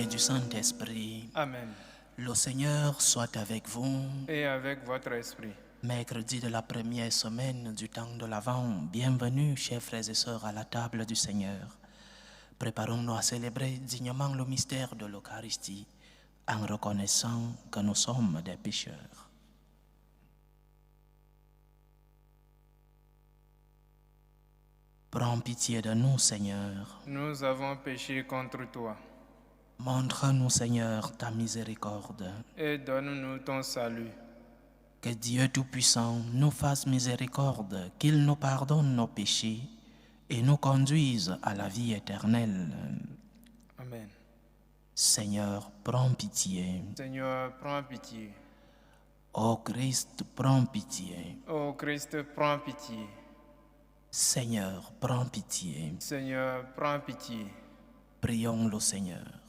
et du Saint-Esprit. Amen. Le Seigneur soit avec vous. Et avec votre esprit. Mercredi de la première semaine du temps de l'Avent, bienvenue, chers frères et sœurs, à la table du Seigneur. Préparons-nous à célébrer dignement le mystère de l'Eucharistie en reconnaissant que nous sommes des pécheurs. Prends pitié de nous, Seigneur. Nous avons péché contre toi. Montre-nous, Seigneur, ta miséricorde. Et donne-nous ton salut. Que Dieu Tout-Puissant nous fasse miséricorde, qu'il nous pardonne nos péchés et nous conduise à la vie éternelle. Amen. Seigneur, prends pitié. Seigneur, prends pitié. Ô Christ, prends pitié. Ô Christ, prends pitié. Seigneur, prends pitié. Seigneur, prends pitié. Prions le Seigneur.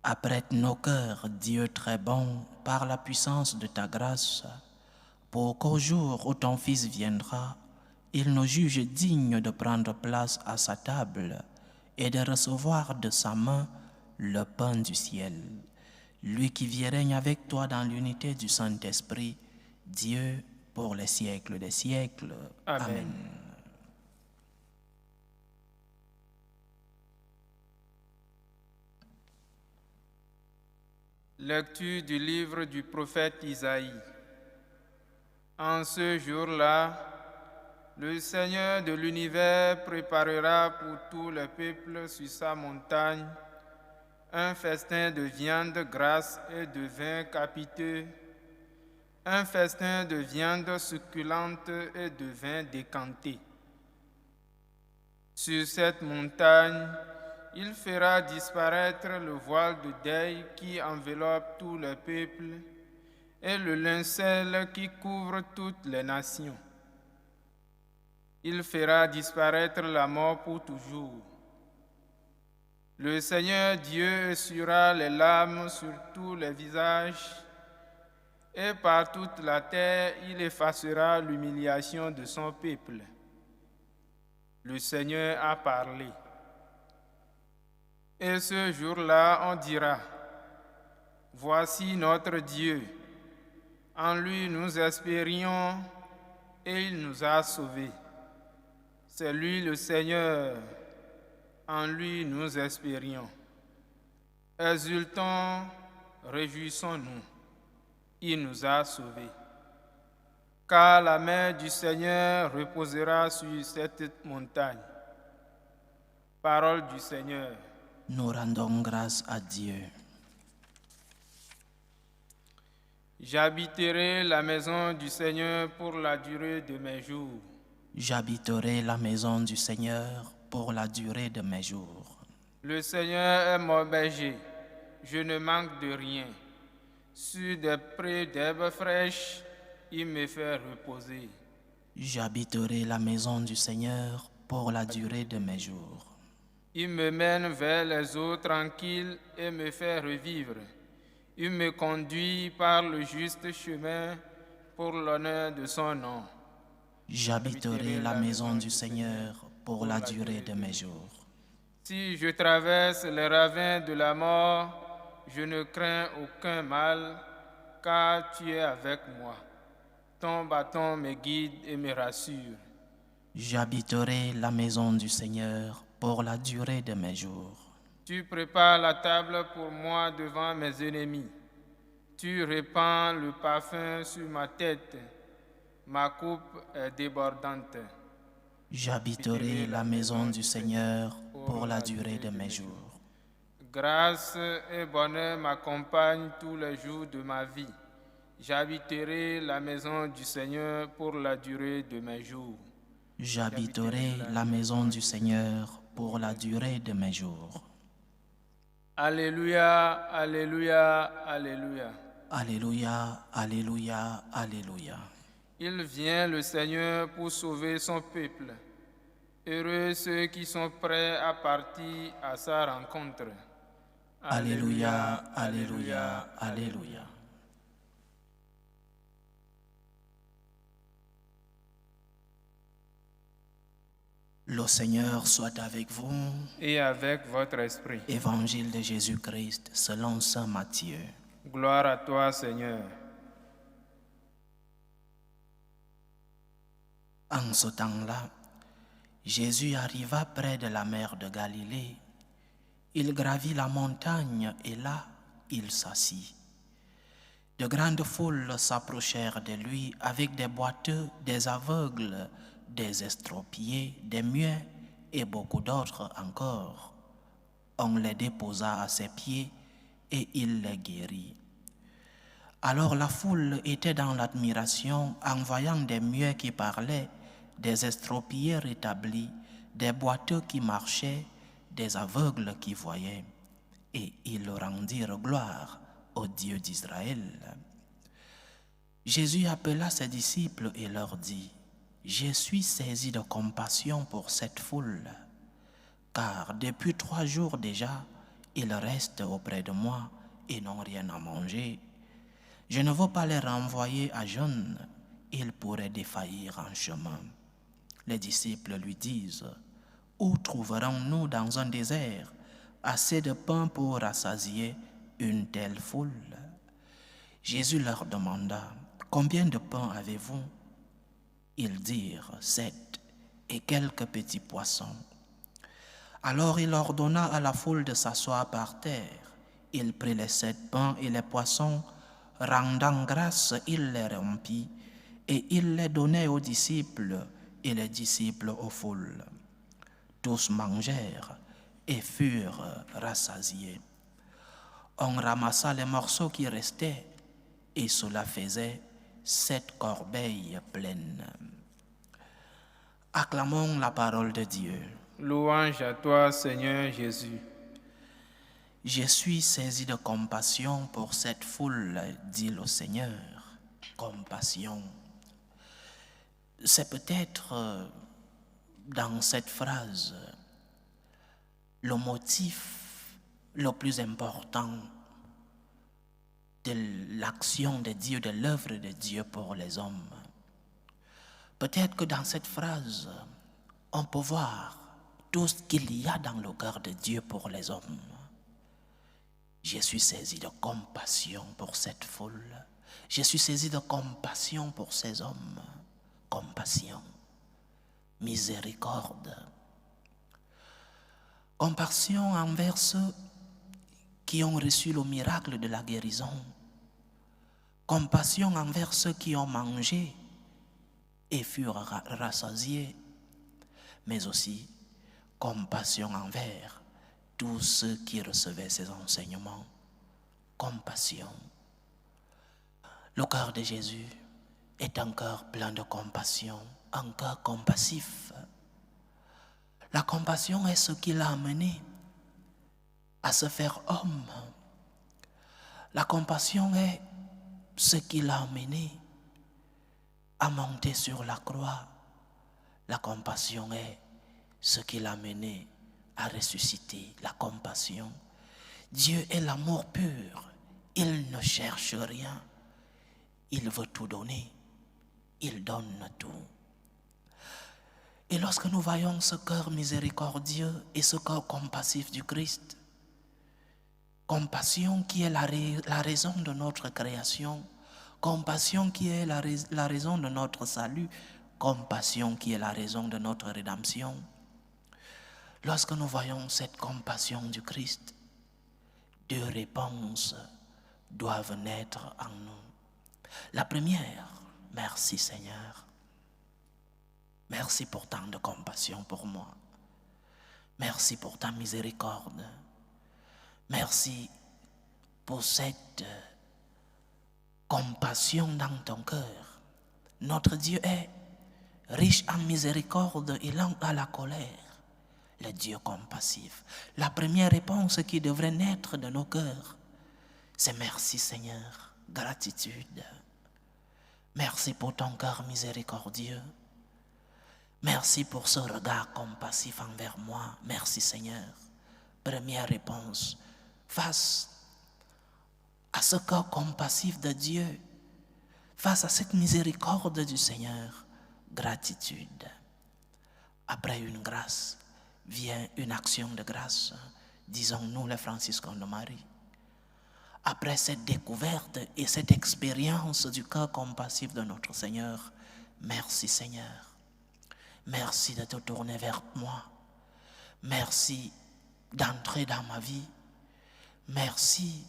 Apprête nos cœurs, Dieu très bon, par la puissance de ta grâce, pour qu'au jour où ton Fils viendra, il nous juge dignes de prendre place à sa table et de recevoir de sa main le pain du ciel. Lui qui vit et règne avec toi dans l'unité du Saint-Esprit, Dieu pour les siècles des siècles. Amen. Amen. Lecture du livre du prophète Isaïe. En ce jour-là, le Seigneur de l'univers préparera pour tous les peuples sur sa montagne un festin de viande grasse et de vin capiteux, un festin de viande succulente et de vin décanté. Sur cette montagne, il fera disparaître le voile de deuil qui enveloppe tous les peuples et le linceul qui couvre toutes les nations. Il fera disparaître la mort pour toujours. Le Seigneur Dieu essuiera les larmes sur tous les visages et par toute la terre il effacera l'humiliation de son peuple. Le Seigneur a parlé. Et ce jour-là, on dira, voici notre Dieu. En lui nous espérions et il nous a sauvés. C'est lui le Seigneur. En lui nous espérions. Exultons, réjouissons-nous. Il nous a sauvés. Car la main du Seigneur reposera sur cette montagne. Parole du Seigneur. Nous rendons grâce à Dieu. J'habiterai la maison du Seigneur pour la durée de mes jours. J'habiterai la maison du Seigneur pour la durée de mes jours. Le Seigneur est mon berger, je ne manque de rien. Sur des prés d'herbes fraîches, il me fait reposer. J'habiterai la maison du Seigneur pour la durée de mes jours. Il me mène vers les eaux tranquilles et me fait revivre. Il me conduit par le juste chemin pour l'honneur de son nom. J'habiterai la maison du Seigneur pour la durée de mes jours. Si je traverse les ravins de la mort, je ne crains aucun mal, car tu es avec moi. Ton bâton me guide et me rassure. J'habiterai la maison du Seigneur pour la durée de mes jours. Tu prépares la table pour moi devant mes ennemis. Tu répands le parfum sur ma tête. Ma coupe est débordante. J'habiterai la maison du Seigneur pour la durée de mes jours. Grâce et bonheur m'accompagnent tous les jours de ma vie. J'habiterai la maison du Seigneur pour la durée de mes jours. J'habiterai la maison du Seigneur pour la durée de mes jours. Alléluia, alléluia, alléluia. Alléluia, alléluia, alléluia. Il vient le Seigneur pour sauver son peuple. Heureux ceux qui sont prêts à partir à sa rencontre. Alléluia, alléluia, alléluia. Le Seigneur soit avec vous. et avec votre esprit. Évangile de Jésus-Christ selon saint Matthieu. Gloire à toi, Seigneur. En ce temps-là, Jésus arriva près de la mer de Galilée. Il gravit la montagne et là, il s'assit. De grandes foules s'approchèrent de lui avec des boiteux, des aveugles, des estropiés, des muets et beaucoup d'autres encore. On les déposa à ses pieds et il les guérit. Alors la foule était dans l'admiration en voyant des muets qui parlaient, des estropiés rétablis, des boiteux qui marchaient, des aveugles qui voyaient. Et ils rendirent gloire au Dieu d'Israël. Jésus appela ses disciples et leur dit, « Je suis saisi de compassion pour cette foule, car depuis 3 jours déjà, ils restent auprès de moi et n'ont rien à manger. Je ne veux pas les renvoyer à jeûne, ils pourraient défaillir en chemin. » Les disciples lui disent, « Où trouverons-nous dans un désert assez de pain pour rassasier une telle foule? » Jésus leur demanda, « Combien de pain avez-vous? » Ils dirent, 7, et quelques petits poissons. Alors il ordonna à la foule de s'asseoir par terre. Il prit les 7 pains et les poissons, rendant grâce, il les rompit, et il les donnait aux disciples, et les disciples aux foules. Tous mangèrent et furent rassasiés. On ramassa les morceaux qui restaient, et cela faisait 7 corbeilles pleines. Acclamons la parole de Dieu. Louange à toi, Seigneur Jésus. Je suis saisi de compassion pour cette foule, dit le Seigneur. Compassion. C'est peut-être dans cette phrase le motif le plus important de l'action de Dieu, de l'œuvre de Dieu pour les hommes. Peut-être que dans cette phrase, on peut voir tout ce qu'il y a dans le cœur de Dieu pour les hommes. Je suis saisi de compassion pour cette foule. Je suis saisi de compassion pour ces hommes. Compassion, miséricorde. Compassion envers ceux qui ont reçu le miracle de la guérison. Compassion envers ceux qui ont mangé et furent rassasiés. Mais aussi compassion envers tous ceux qui recevaient ces enseignements. Compassion. Le cœur de Jésus est un cœur plein de compassion, un cœur compassif. La compassion est ce qui l'a amené à se faire homme. La compassion est ce qui l'a amené à monter sur la croix. La compassion est ce qui l'a amené à ressusciter. La compassion. Dieu est l'amour pur. Il ne cherche rien. Il veut tout donner. Il donne tout. Et lorsque nous voyons ce cœur miséricordieux et ce cœur compassif du Christ, compassion qui est la raison de notre création, compassion qui est la raison de notre salut, compassion qui est la raison de notre rédemption. Lorsque nous voyons cette compassion du Christ, 2 réponses doivent naître en nous. La première, merci Seigneur. Merci pour tant de compassion pour moi. Merci pour ta miséricorde. Merci pour cette compassion dans ton cœur. Notre Dieu est riche en miséricorde et lent à la colère. Le Dieu compassif. La première réponse qui devrait naître de nos cœurs, c'est merci Seigneur, gratitude. Merci pour ton cœur miséricordieux. Merci pour ce regard compassif envers moi. Merci Seigneur. Première réponse, face à ce cœur compassif de Dieu, face à cette miséricorde du Seigneur, gratitude. après une grâce, vient une action de grâce, disons-nous les franciscains de Marie. Après cette découverte et cette expérience du cœur compassif de notre Seigneur, merci Seigneur. Merci de te tourner vers moi. Merci d'entrer dans ma vie. Merci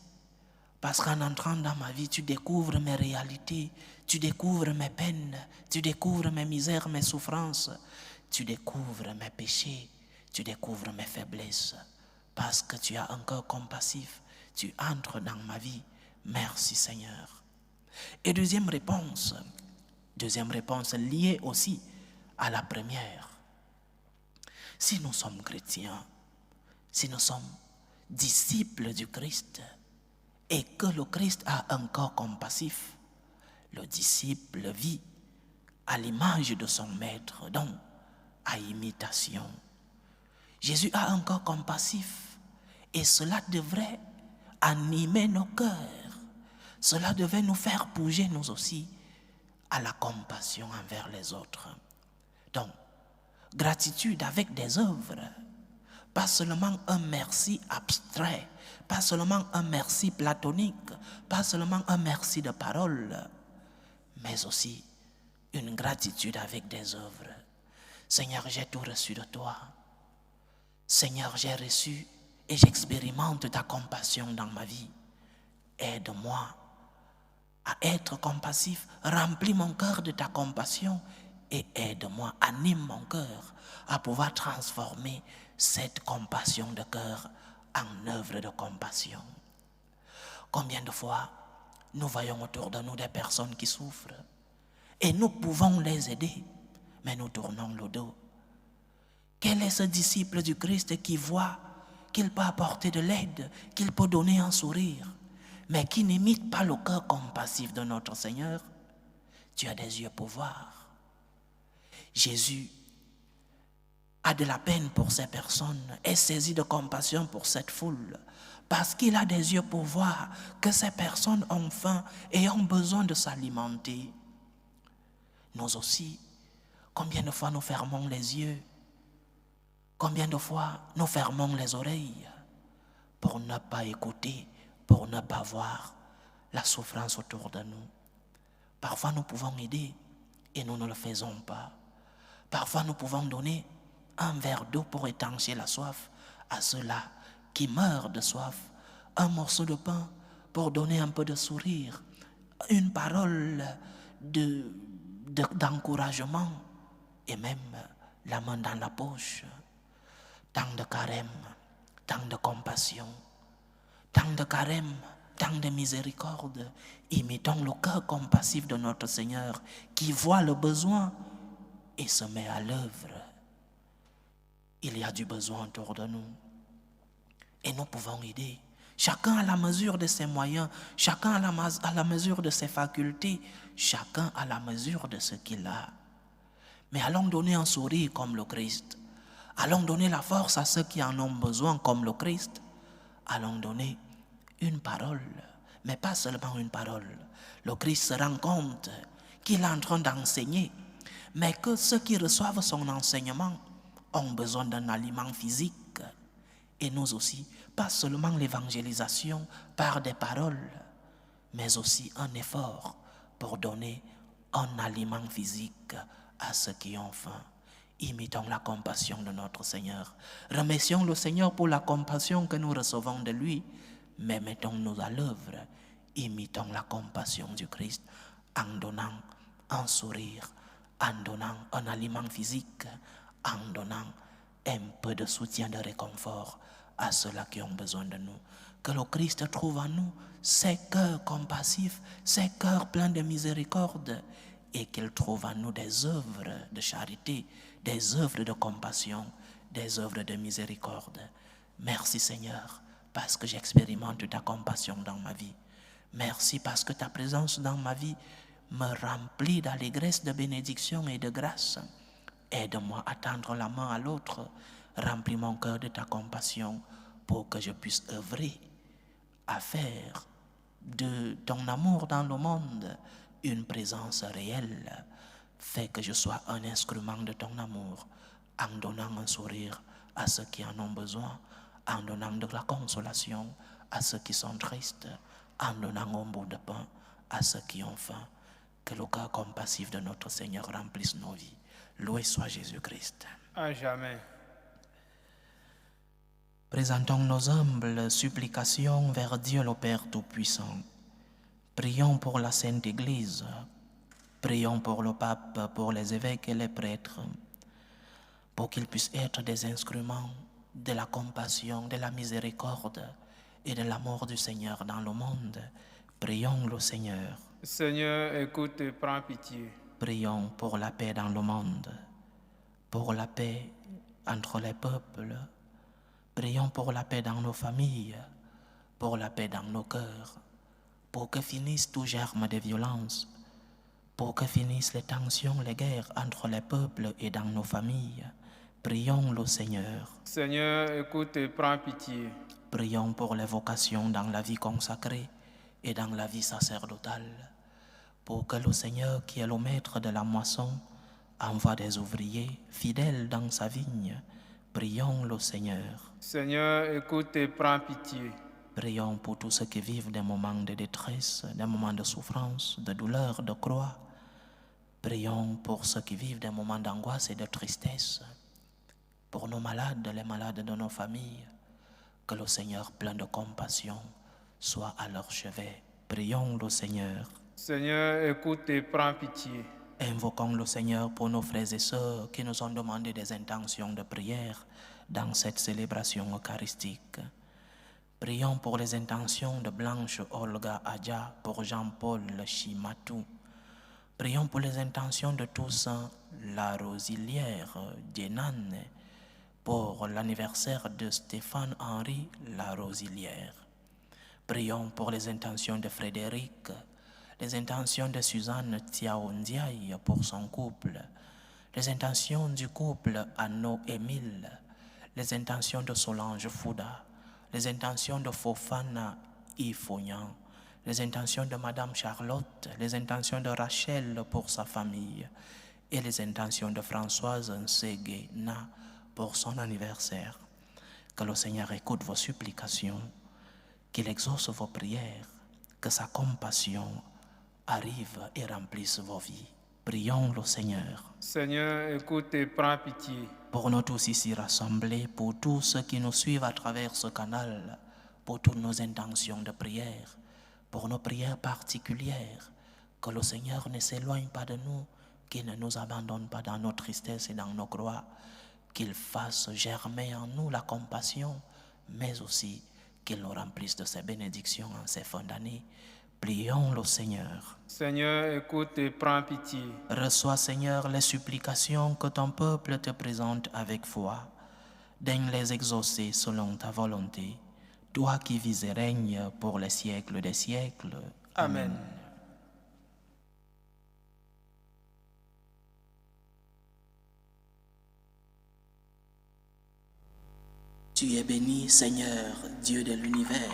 parce qu'en entrant dans ma vie, tu découvres mes réalités, tu découvres mes peines, tu découvres mes misères, mes souffrances, tu découvres mes péchés, tu découvres mes faiblesses. Parce que tu as un cœur compassif, tu entres dans ma vie. Merci Seigneur. Et deuxième réponse liée aussi à la première. Si nous sommes chrétiens, si nous sommes disciples du Christ et que le Christ a un cœur compassif, le disciple vit à l'image de son maître, donc à imitation. Jésus a un cœur compassif et cela devrait animer nos cœurs. Cela devait nous faire bouger nous aussi à la compassion envers les autres. Donc, gratitude avec des œuvres, pas seulement un merci abstrait, pas seulement un merci platonique, pas seulement un merci de parole, mais aussi une gratitude avec des œuvres. Seigneur, j'ai tout reçu de toi. Seigneur, j'ai reçu et j'expérimente ta compassion dans ma vie. Aide-moi à être compassif, remplis mon cœur de ta compassion et aide-moi, anime mon cœur à pouvoir transformer cette compassion de cœur en œuvre de compassion. Combien de fois nous voyons autour de nous des personnes qui souffrent et nous pouvons les aider, mais nous tournons le dos. Quel est ce disciple du Christ qui voit qu'il peut apporter de l'aide, qu'il peut donner un sourire, mais qui n'imite pas le cœur compassif de notre Seigneur? Tu as des yeux pour voir. Jésus a de la peine pour ces personnes, est saisi de compassion pour cette foule, parce qu'il a des yeux pour voir que ces personnes ont faim et ont besoin de s'alimenter. Nous aussi, combien de fois nous fermons les yeux? Combien de fois nous fermons les oreilles pour ne pas écouter, pour ne pas voir la souffrance autour de nous? Parfois nous pouvons aider et nous ne le faisons pas. Parfois nous pouvons donner un verre d'eau pour étancher la soif à ceux-là qui meurent de soif, un morceau de pain pour donner un peu de sourire, une parole d'encouragement et même la main dans la poche. Tant de carême, tant de compassion, tant de carême, tant de miséricorde. Imitons le cœur compassif de notre Seigneur qui voit le besoin et se met à l'œuvre. Il y a du besoin autour de nous et nous pouvons aider. Chacun à la mesure de ses moyens, chacun à la mesure de ses facultés, chacun à la mesure de ce qu'il a. Mais allons donner un sourire comme le Christ. Allons donner la force à ceux qui en ont besoin comme le Christ. Allons donner une parole, mais pas seulement une parole. Le Christ se rend compte qu'il est en train d'enseigner, mais que ceux qui reçoivent son enseignement ont besoin d'un aliment physique. Et nous aussi, pas seulement l'évangélisation par des paroles, mais aussi un effort pour donner un aliment physique à ceux qui ont faim. Imitons la compassion de notre Seigneur. Remercions le Seigneur pour la compassion que nous recevons de lui, mais mettons-nous à l'œuvre. Imitons la compassion du Christ en donnant un sourire, en donnant un aliment physique, en donnant un peu de soutien, de réconfort à ceux-là qui ont besoin de nous. Que le Christ trouve en nous ces cœurs compassifs, ces cœurs pleins de miséricorde, et qu'il trouve en nous des œuvres de charité, des œuvres de compassion, des œuvres de miséricorde. Merci Seigneur, parce que j'expérimente ta compassion dans ma vie. Merci parce que ta présence dans ma vie me remplit d'allégresse, de bénédiction et de grâce. Aide-moi à tendre la main à l'autre. Remplis mon cœur de ta compassion pour que je puisse œuvrer à faire de ton amour dans le monde une présence réelle. Fais que je sois un instrument de ton amour en donnant un sourire à ceux qui en ont besoin, en donnant de la consolation à ceux qui sont tristes, en donnant un bout de pain à ceux qui ont faim. Que le cœur compassif de notre Seigneur remplisse nos vies. Loué soit Jésus-Christ. À jamais. Présentons nos humbles supplications vers Dieu le Père Tout-Puissant. Prions pour la Sainte Église. Prions pour le pape, pour les évêques et les prêtres, pour qu'ils puissent être des instruments de la compassion, de la miséricorde et de l'amour du Seigneur dans le monde. Prions le Seigneur. Seigneur, écoute et prends pitié. Prions pour la paix dans le monde, pour la paix entre les peuples. Prions pour la paix dans nos familles, pour la paix dans nos cœurs, pour que finisse tout germe de violence, pour que finissent les tensions, les guerres entre les peuples et dans nos familles. Prions le Seigneur. Seigneur, écoute et prends pitié. Prions pour les vocations dans la vie consacrée et dans la vie sacerdotale, pour que le Seigneur, qui est le maître de la moisson, envoie des ouvriers fidèles dans sa vigne. Prions le Seigneur. Seigneur, écoute et prends pitié. Prions pour tous ceux qui vivent des moments de détresse, des moments de souffrance, de douleur, de croix. Prions pour ceux qui vivent des moments d'angoisse et de tristesse. Pour nos malades, les malades de nos familles, que le Seigneur, plein de compassion, soit à leur chevet. Prions le Seigneur. Seigneur, écoute et prends pitié. Invoquons le Seigneur pour nos frères et sœurs qui nous ont demandé des intentions de prière dans cette célébration eucharistique. Prions pour les intentions de Blanche Olga Adja, pour Jean-Paul Chimatou. Prions pour les intentions de tous la Rosilière Djenane, pour l'anniversaire de Stéphane-Henri la Rosilière. Prions pour les intentions de Frédéric, les intentions de Suzanne Tiaondiaï pour son couple, les intentions du couple Anno-Émile, les intentions de Solange Fouda, les intentions de Fofana Ifognan, les intentions de Madame Charlotte, les intentions de Rachel pour sa famille et les intentions de Françoise Nseguena pour son anniversaire. Que le Seigneur écoute vos supplications, qu'il exauce vos prières, que sa compassion arrive et remplisse vos vies. Prions le Seigneur. Seigneur, écoute et prends pitié. Pour nous tous ici rassemblés, pour tous ceux qui nous suivent à travers ce canal, pour toutes nos intentions de prière, pour nos prières particulières, que le Seigneur ne s'éloigne pas de nous, qu'il ne nous abandonne pas dans nos tristesses et dans nos croix, qu'il fasse germer en nous la compassion, mais aussi qu'il nous remplisse de ses bénédictions en ces fins d'année. Prions le Seigneur. Seigneur, écoute et prends pitié. Reçois, Seigneur, les supplications que ton peuple te présente avec foi. Daigne les exaucer selon ta volonté, toi qui vis et règnes pour les siècles des siècles. Amen. Tu es béni, Seigneur, Dieu de l'univers.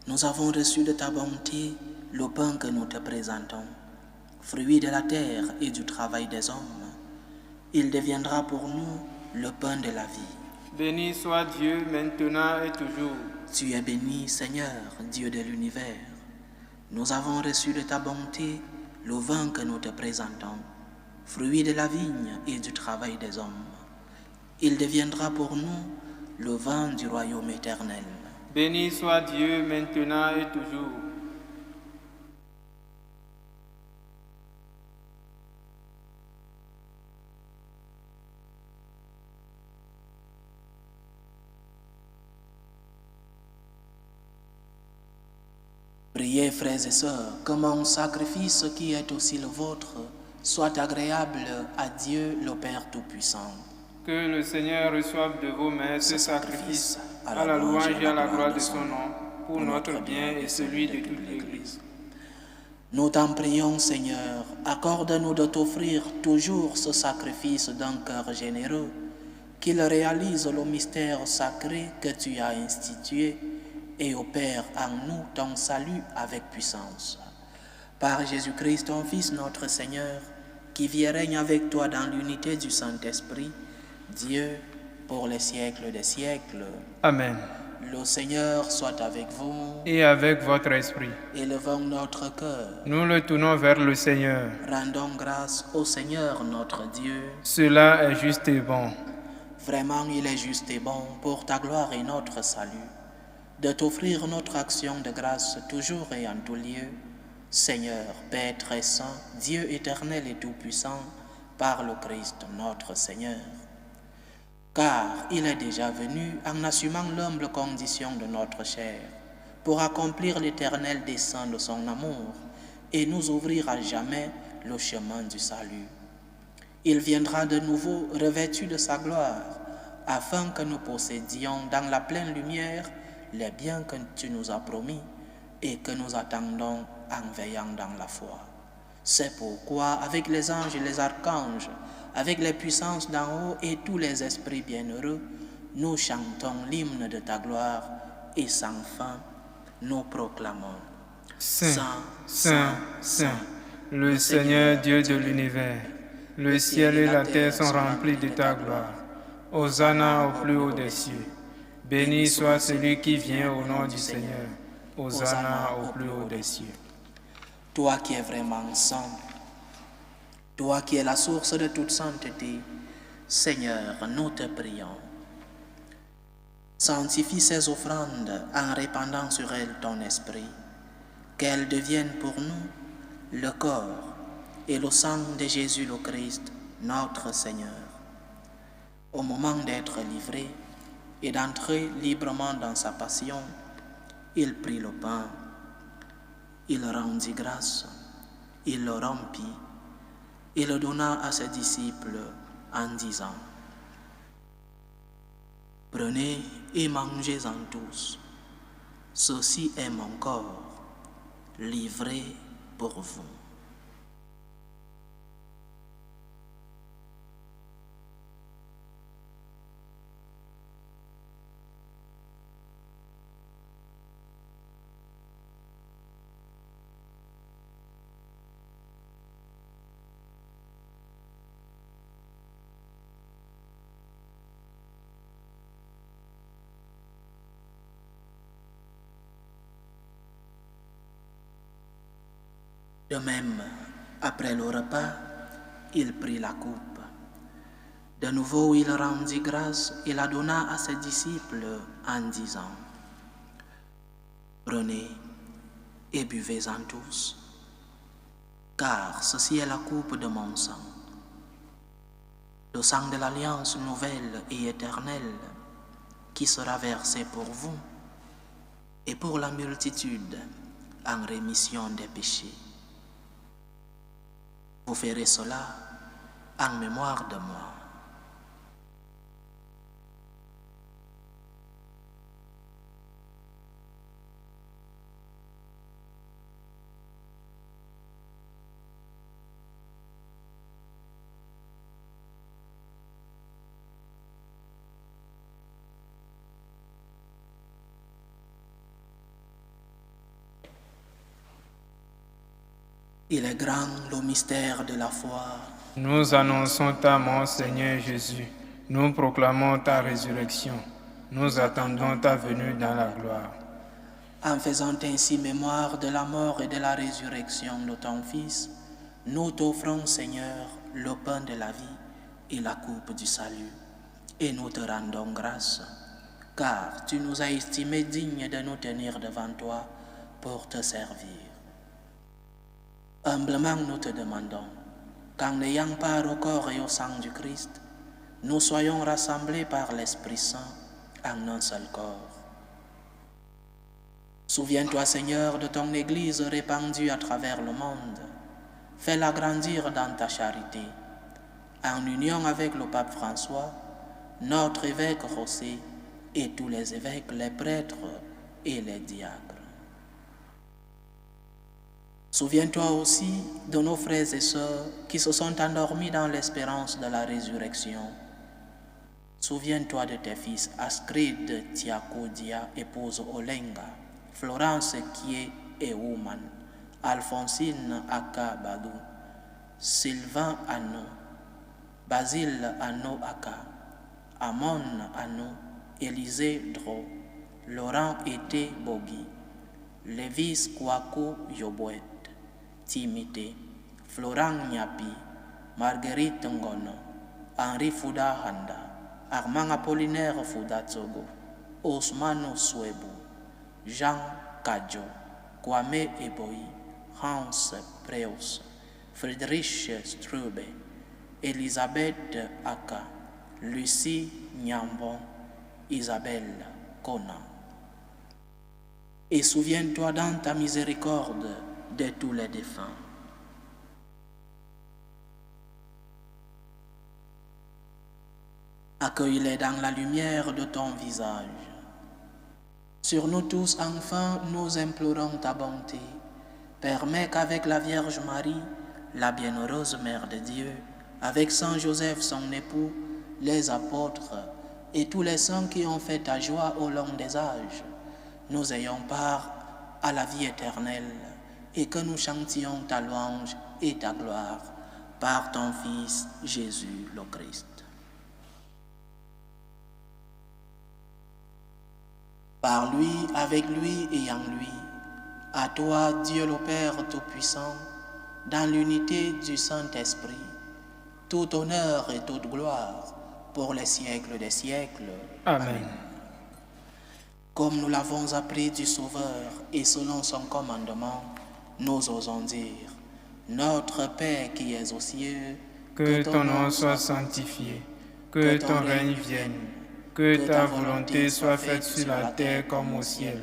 Nous avons reçu de ta bonté le pain que nous te présentons, fruit de la terre et du travail des hommes. Il deviendra pour nous le pain de la vie. Béni soit Dieu maintenant et toujours. Tu es béni, Seigneur, Dieu de l'univers. Nous avons reçu de ta bonté le vin que nous te présentons, fruit de la vigne et du travail des hommes. Il deviendra pour nous le vin du royaume éternel. Béni soit Dieu maintenant et toujours. Priez, frères et sœurs, que mon sacrifice qui est aussi le vôtre soit agréable à Dieu le Père Tout-Puissant. Que le Seigneur reçoive de vos mains ce sacrifice à la louange et à la gloire de son nom, pour notre bien et celui de toute l'Église. Nous t'en prions, Seigneur, accorde-nous de t'offrir toujours ce sacrifice d'un cœur généreux, qu'il réalise le mystère sacré que tu as institué et opère en nous ton salut avec puissance. Par Jésus-Christ, ton Fils, notre Seigneur, qui vit et règne avec toi dans l'unité du Saint-Esprit, Dieu, pour les siècles des siècles. Amen. Le Seigneur soit avec vous. Et avec votre esprit. Élevons notre cœur. Nous le tournons vers le Seigneur. Rendons grâce au Seigneur notre Dieu. Cela est juste et bon. Vraiment, il est juste et bon pour ta gloire et notre salut, de t'offrir notre action de grâce toujours et en tout lieu. Seigneur, Père très saint, Dieu éternel et tout-puissant, par le Christ notre Seigneur. Car il est déjà venu en assumant l'humble condition de notre chair, pour accomplir l'éternel dessein de son amour et nous ouvrir à jamais le chemin du salut. Il viendra de nouveau revêtu de sa gloire, afin que nous possédions dans la pleine lumière les biens que tu nous as promis et que nous attendons en veillant dans la foi. C'est pourquoi, avec les anges et les archanges, avec les puissances d'en haut et tous les esprits bienheureux, nous chantons l'hymne de ta gloire et sans fin, nous proclamons. Saint, Saint, Saint, le Seigneur Dieu de l'univers, le ciel et la terre sont remplis de ta gloire. Hosanna au plus haut des cieux. Béni soit celui qui vient au nom du Seigneur. Hosanna au plus haut des cieux. Toi qui es vraiment saint, toi qui es la source de toute sainteté, Seigneur, nous te prions. Sanctifie ces offrandes en répandant sur elles ton esprit, qu'elles deviennent pour nous le corps et le sang de Jésus le Christ, notre Seigneur. Au moment d'être livré et d'entrer librement dans sa passion, il prit le pain, il rendit grâce, il le rompit et le donna à ses disciples en disant: Prenez et mangez-en tous, ceci est mon corps, livré pour vous. De même, après le repas, il prit la coupe. De nouveau, il rendit grâce et la donna à ses disciples en disant: Prenez et buvez-en tous, car ceci est la coupe de mon sang, le sang de l'alliance nouvelle et éternelle, qui sera versé pour vous et pour la multitude en rémission des péchés. Vous ferez cela en mémoire de moi. Il est grand le mystère de la foi. Nous annonçons ta mort, Seigneur Jésus. Nous proclamons ta résurrection. Nous attendons ta venue dans la gloire. En faisant ainsi mémoire de la mort et de la résurrection de ton Fils, nous t'offrons, Seigneur, le pain de la vie et la coupe du salut. Et nous te rendons grâce, car tu nous as estimés dignes de nous tenir devant toi pour te servir. Humblement nous te demandons qu'en n'ayant part au corps et au sang du Christ, nous soyons rassemblés par l'Esprit Saint en un seul corps. Souviens-toi, Seigneur, de ton Église répandue à travers le monde. Fais-la grandir dans ta charité, en union avec le pape François, notre évêque José et tous les évêques, les prêtres et les diacres. Souviens-toi aussi de nos frères et sœurs qui se sont endormis dans l'espérance de la résurrection. Souviens-toi de tes fils Astrid Tiakodia, épouse Olenga, Florence Kie et Ouman, Alphonsine Aka Badou, Sylvain Anno, Basile Anno Aka, Amon Anou, Élisée Dro, Laurent Été Bogi, Lévis Kouakou Yobouet, Timité, Florent Nyapi, Marguerite Ngono, Henri Fouda Handa, Armand Apollinaire Fouda Tsogo, Osmano Souebou, Jean Kadjo, Kwame Eboyi, Hans Preus, Friedrich Strube, Elisabeth Aka, Lucie Nyambon, Isabelle Conan. Et souviens-toi dans ta miséricorde de tous les défunts. Accueille-les dans la lumière de ton visage. Sur nous tous, enfin, nous implorons ta bonté. Permets qu'avec la Vierge Marie, la bienheureuse Mère de Dieu, avec Saint Joseph, son époux, les apôtres et tous les saints qui ont fait ta joie au long des âges, nous ayons part à la vie éternelle et que nous chantions ta louange et ta gloire par ton Fils Jésus le Christ. Par lui, avec lui et en lui, à toi, Dieu le Père Tout-Puissant, dans l'unité du Saint-Esprit, tout honneur et toute gloire pour les siècles des siècles. Amen. Comme nous l'avons appris du Sauveur et selon son commandement, nous osons dire, Notre Père qui es aux cieux, que ton nom soit sanctifié, que ton règne vienne, que ta volonté soit faite sur la terre comme au ciel.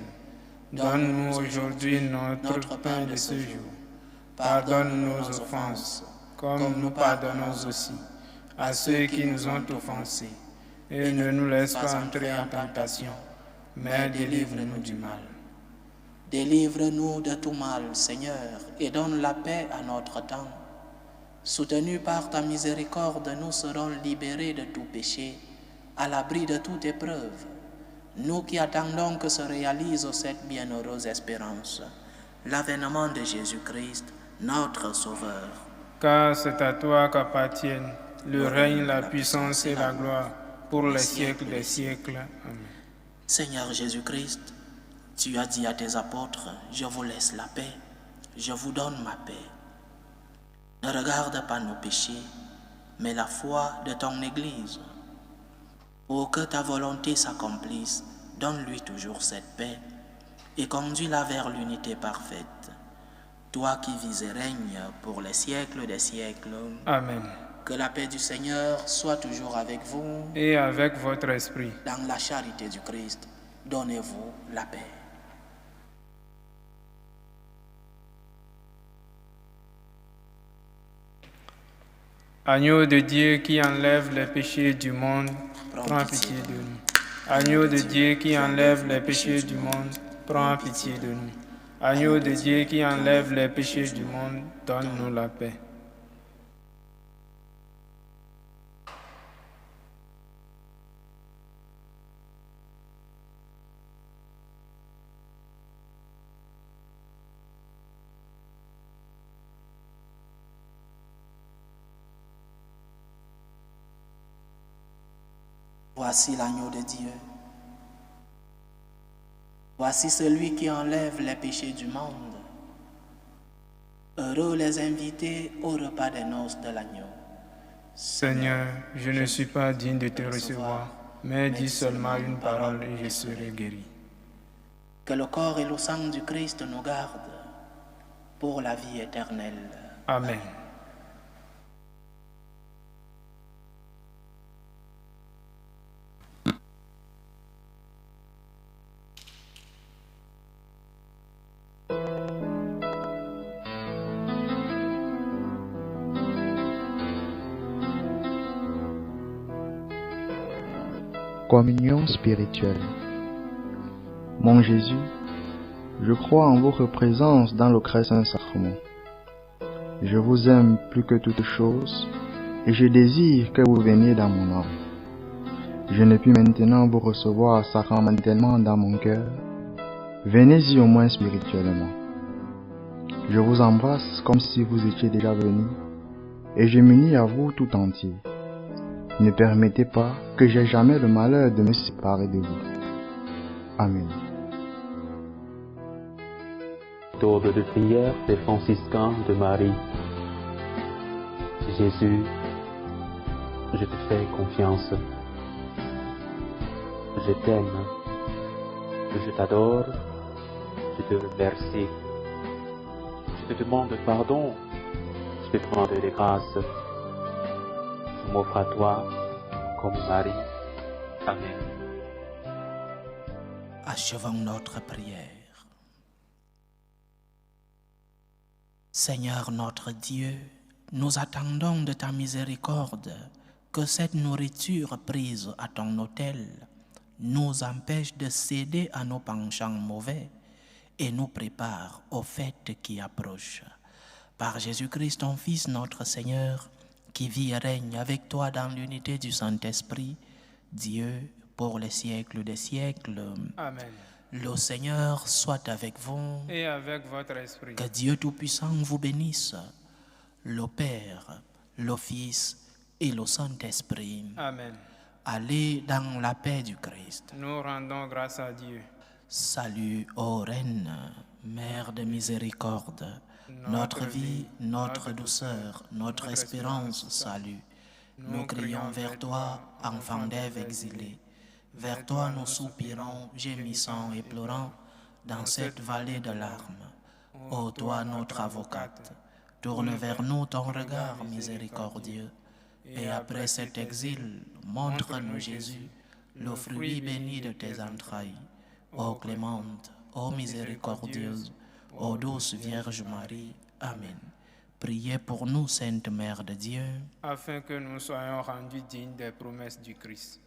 Donne-nous aujourd'hui notre pain de ce jour. Pardonne nos offenses, comme nous pardonnons aussi à ceux qui nous ont offensés. Et ne nous laisse pas entrer en tentation, mais délivre-nous du mal. Délivre-nous de tout mal, Seigneur, et donne la paix à notre temps. Soutenus par ta miséricorde, nous serons libérés de tout péché, à l'abri de toute épreuve. Nous qui attendons que se réalise cette bienheureuse espérance, l'avènement de Jésus-Christ, notre Sauveur. Car c'est à toi qu'appartiennent le règne, la puissance et la gloire pour les siècles des siècles. Amen. Seigneur Jésus-Christ, tu as dit à tes apôtres, je vous laisse la paix, je vous donne ma paix. Ne regarde pas nos péchés, mais la foi de ton Église. Pour que ta volonté s'accomplisse, donne-lui toujours cette paix et conduis-la vers l'unité parfaite. Toi qui vis et règnes pour les siècles des siècles. Amen. Que la paix du Seigneur soit toujours avec vous. Et avec votre esprit. Dans la charité du Christ, donnez-vous la paix. Agneau de Dieu qui enlève les péchés du monde, prends pitié de nous. Agneau de Dieu qui enlève les péchés du monde, prends pitié de nous. Agneau de Dieu qui enlève les péchés du monde, donne-nous la paix. Voici l'agneau de Dieu. Voici celui qui enlève les péchés du monde. Heureux les invités au repas des noces de l'agneau. Seigneur, je ne suis pas digne de te recevoir, mais dis seulement une parole et je serai guéri. Que le corps et le sang du Christ nous gardent pour la vie éternelle. Amen. Communion spirituelle. Mon Jésus, je crois en votre présence dans le très saint sacrement. Je vous aime plus que toute chose et je désire que vous veniez dans mon âme. Je ne puis maintenant vous recevoir sacramentellement dans mon cœur. Venez-y au moins spirituellement. Je vous embrasse comme si vous étiez déjà venu et je m'unis à vous tout entier. Ne permettez pas que j'aie jamais le malheur de me séparer de vous. Amen. Tour de prière des franciscains de Marie. Jésus, je te fais confiance. Je t'aime. Je t'adore. Je te remercie. Je te demande pardon. Je te demande des grâces. Je m'offre à toi comme Marie. Amen. Achevons notre prière. Seigneur notre Dieu, nous attendons de ta miséricorde que cette nourriture prise à ton autel nous empêche de céder à nos penchants mauvais et nous prépare aux fêtes qui approchent. Par Jésus-Christ, ton Fils, notre Seigneur, qui vit et règne avec toi dans l'unité du Saint-Esprit, Dieu, pour les siècles des siècles. Amen. Le Seigneur soit avec vous. Et avec votre esprit. Que Dieu Tout-Puissant vous bénisse, le Père, le Fils et le Saint-Esprit. Amen. Allez dans la paix du Christ. Nous rendons grâce à Dieu. Salut, ô Reine, Mère de miséricorde, notre vie, notre douceur, notre espérance, salut. Nous crions vers toi, enfant d'Ève exilée. Vers toi nous soupirons, gémissant et pleurant, dans cette vallée de larmes. Ô toi notre avocate, tourne vers nous ton regard miséricordieux, et après cet exil, montre-nous Jésus, le fruit béni de tes entrailles. Ô clémente, ô miséricordieuse, ô douce Vierge Marie. Amen. Priez pour nous, Sainte Mère de Dieu, afin que nous soyons rendus dignes des promesses du Christ.